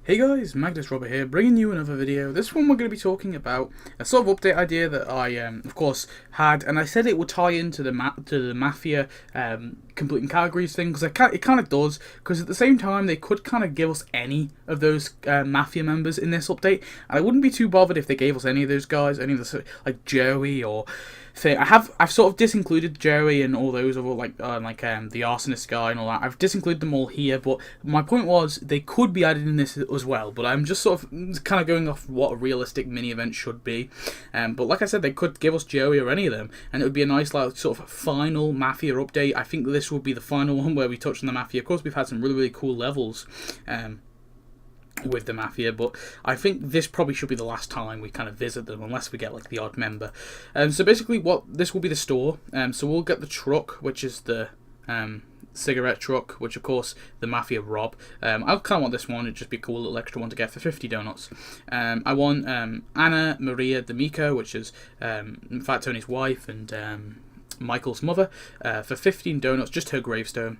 Hey guys, Magnus here, bringing you another video. This one we're going to be talking about a sort of update idea that I, of course, had, and I said it would tie into the Mafia completing categories thing, because it kind of does, because at the same time they could kind of give us any of those Mafia members in this update, and I wouldn't be too bothered if they gave us any of those guys, any of the, like Joey or thing. I've sort of disincluded Joey and all those other the arsonist guy and all that. I've disincluded them all here, but my point was they could be added in this as well. But I'm just sort of kind of going off what a realistic mini event should be. But like I said, they could give us Joey or any of them, and it would be a nice sort of final Mafia update. I think this will be the final one where we touch on the Mafia. Of course, we've had some really cool levels with the Mafia, but I think this probably should be the last time we kind of visit them, unless we get like the odd member. So basically, this will be the store. So we'll get the truck, which is the cigarette truck, which of course the Mafia rob. I kind of want this one. It'd just be a cool little extra one to get for 50 donuts. I want Anna Maria D'Amico, which is Fat Tony's wife and Michael's mother, for 15 donuts, just her gravestone.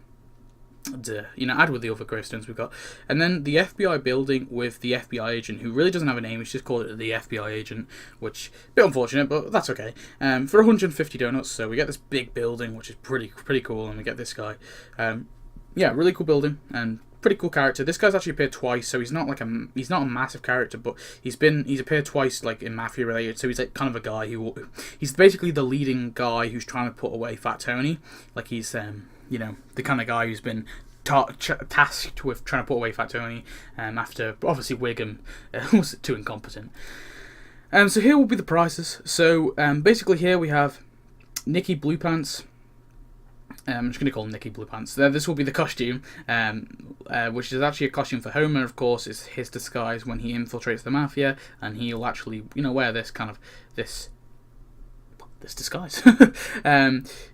Add with the other gravestones we've got. And then the FBI building with the FBI agent, who really doesn't have a name, he's just called it the FBI agent, which a bit unfortunate, but that's okay. For 150 donuts, so we get this big building, which is pretty cool, and we get this guy. Yeah, really cool building, and pretty cool character. This guy's actually appeared twice, so he's not a massive character, but he's appeared twice, like in Mafia related. So he's like kind of a guy he's basically the leading guy who's trying to put away Fat Tony. Like he's the kind of guy who's been tasked with trying to put away Fat Tony after obviously Wiggum was too incompetent. So here will be the prices. So basically here we have Nicky Blue Pants. I'm just going to call him Nicky Blue Pants. This will be the costume, which is actually a costume for Homer. Of course, it's his disguise when he infiltrates the Mafia, and he'll actually wear this disguise.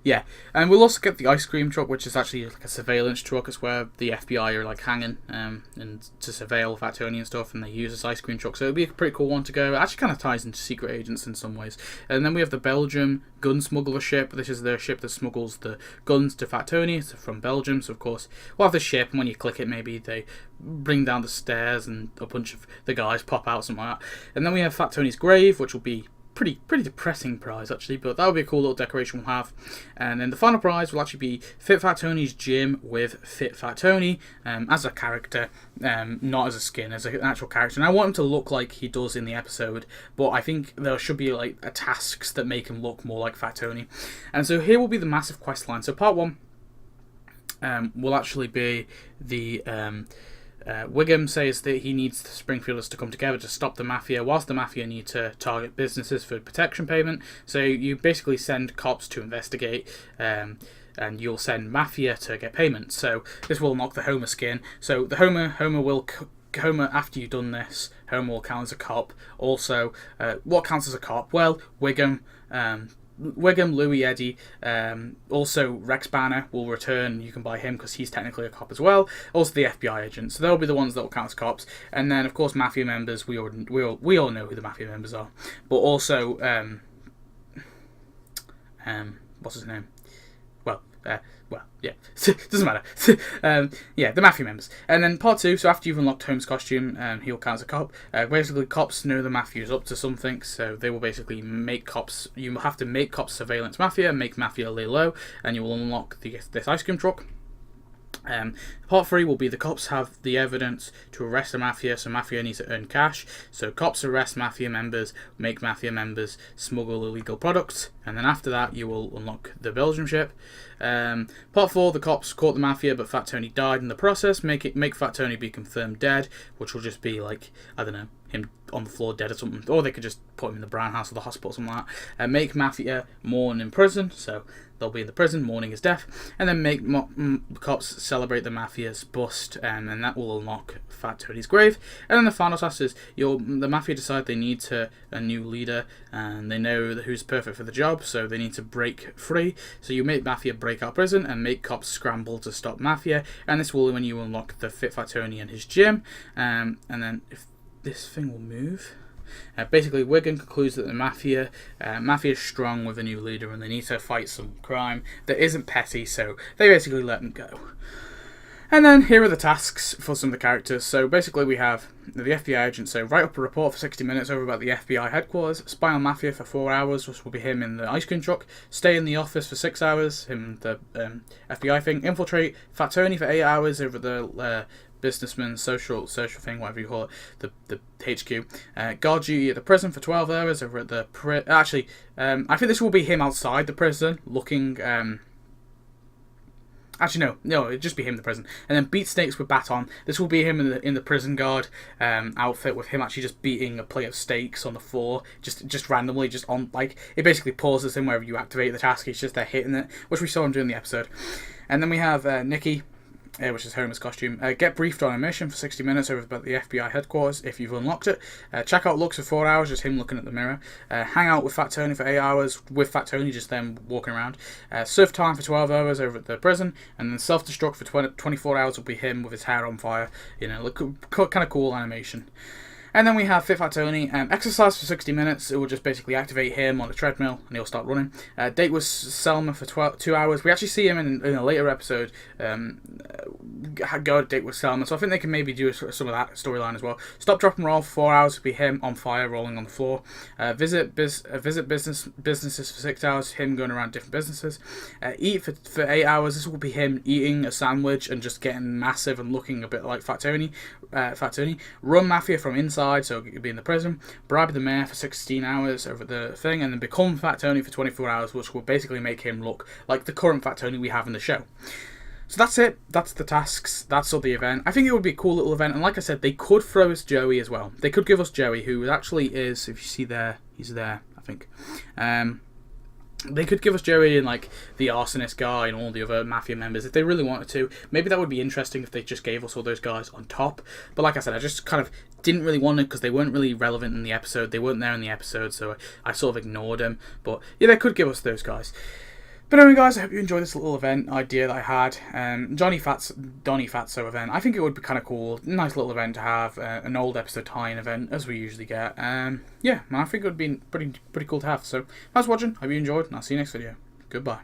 Yeah, and we'll also get the ice cream truck, which is actually like a surveillance truck. It's where the FBI are like hanging and to surveil Fat Tony and stuff, and they use this ice cream truck. So it'll be a pretty cool one to go. It actually kind of ties into Secret Agents in some ways. And then we have the Belgium gun smuggler ship. This is the ship that smuggles the guns to Fat Tony. It's from Belgium, so of course we'll have the ship, and when you click it, maybe they bring down the stairs and a bunch of the guys pop out, something like that. And then we have Fat Tony's grave, which will be pretty depressing prize actually, but that would be a cool little decoration we'll have. And then the final prize will actually be Fit Fat Tony's gym with Fit Fat Tony as a character, not as a skin, as an actual character. And I want him to look like he does in the episode, but I think there should be like tasks that make him look more like Fat Tony. And so here will be the massive quest line. So part one will actually be the Wiggum says that he needs the Springfielders to come together to stop the Mafia, whilst the Mafia need to target businesses for protection payment. So you basically send cops to investigate, and you'll send Mafia to get payment. So this will unlock the Homer skin. So the Homer after you've done this, Homer will count as a cop. Also, what counts as a cop? Well, Wiggum, Louie, Eddie, also Rex Banner will return. You can buy him because he's technically a cop as well. Also the FBI agent. So they'll be the ones that will count as cops. And then of course Mafia members. We all know who the Mafia members are. But also what's his name? Yeah, doesn't matter. Yeah, the Mafia members. And then part two, so after you've unlocked Holmes' costume, he'll count as a cop. Basically, cops know the Mafia's up to something, so they will basically make cops. You have to make cops surveillance Mafia, make Mafia lay low, and you will unlock this ice cream truck. Part 3 will be the cops have the evidence to arrest the Mafia, so Mafia needs to earn cash. So cops arrest Mafia members, make Mafia members smuggle illegal products, and then after that you will unlock the Belgium ship. Part 4, the cops caught the Mafia, but Fat Tony died in the process. Make Fat Tony be confirmed dead, which will just be like, I don't know, him on the floor dead or something, or they could just put him in the brown house or the hospital or something like that. Make Mafia mourn in prison, so they'll be in the prison mourning his death, and then make cops celebrate the Mafia's bust, and that will unlock Fat Tony's grave. And then the final task is the Mafia decide they need a new leader, and they know who's perfect for the job, so they need to break free. So you make Mafia break out of prison and make cops scramble to stop Mafia, and this will when you unlock the Fit Fat Tony and his gym. And then if this thing will move. Basically, Wiggum concludes that the Mafia is strong with a new leader, and they need to fight some crime that isn't petty, so they basically let him go. And then here are the tasks for some of the characters. So basically we have the FBI agent, so write up a report for 60 minutes over about the FBI headquarters, spy on Mafia for 4 hours, which will be him in the ice cream truck, stay in the office for 6 hours, him the FBI thing, infiltrate Fat Tony for 8 hours over the businessman social thing, whatever you call it, the HQ, guard duty at the prison for 12 hours over at the I think this will be him outside the prison looking Actually, no, it'd just be him in the prison. And then beat snakes with baton. This will be him in the prison guard outfit, with him actually just beating a plate of steaks on the floor, just randomly, just on, like, it basically pauses him wherever you activate the task. He's just there hitting it, which we saw him doing in the episode. And then we have Nikki, which is Homer's costume. Get briefed on a mission for 60 minutes over about the FBI headquarters if you've unlocked it. Check out looks for 4 hours, just him looking at the mirror. Hang out with Fat Tony for 8 hours, with Fat Tony just them walking around. Surf time for 12 hours over at the prison. And then self-destruct for 24 hours will be him with his hair on fire. You know, look, kind of cool animation. And then we have Fit Fat Tony. Exercise for 60 minutes. It will just basically activate him on the treadmill and he'll start running. Date with Selma for 2 hours. We actually see him in a later episode go on a date with Selma. So I think they can maybe do some of that storyline as well. Stop, drop and roll for 4 hours will be him on fire rolling on the floor. Visit businesses for 6 hours. Him going around different businesses. Eat for 8 hours. This will be him eating a sandwich and just getting massive and looking a bit like Fat Tony. Run Mafia from inside. So it could be in the prison, bribe the mayor for 16 hours over the thing, and then become Fat Tony for 24 hours, which will basically make him look like the current Fat Tony we have in the show. So that's it. That's the tasks. That's all the event. I think it would be a cool little event, and like I said, they could throw us Joey as well. They could give us Joey, who actually is, if you see there, he's there, I think. They could give us Joey and like the arsonist guy and all the other mafia members if they really wanted to. Maybe that would be interesting if they just gave us all those guys on top. But like I said, I just kind of didn't really want it because they weren't really relevant in the episode. They weren't there in the episode, so I sort of ignored them. But yeah, they could give us those guys. But anyway, guys, I hope you enjoyed this little event idea that I had. Donnie Fatso event. I think it would be kind of cool. Nice little event to have. An old episode tie-in event, as we usually get. Yeah, I think it would be pretty cool to have. So, thanks for watching. Hope you enjoyed, and I'll see you next video. Goodbye.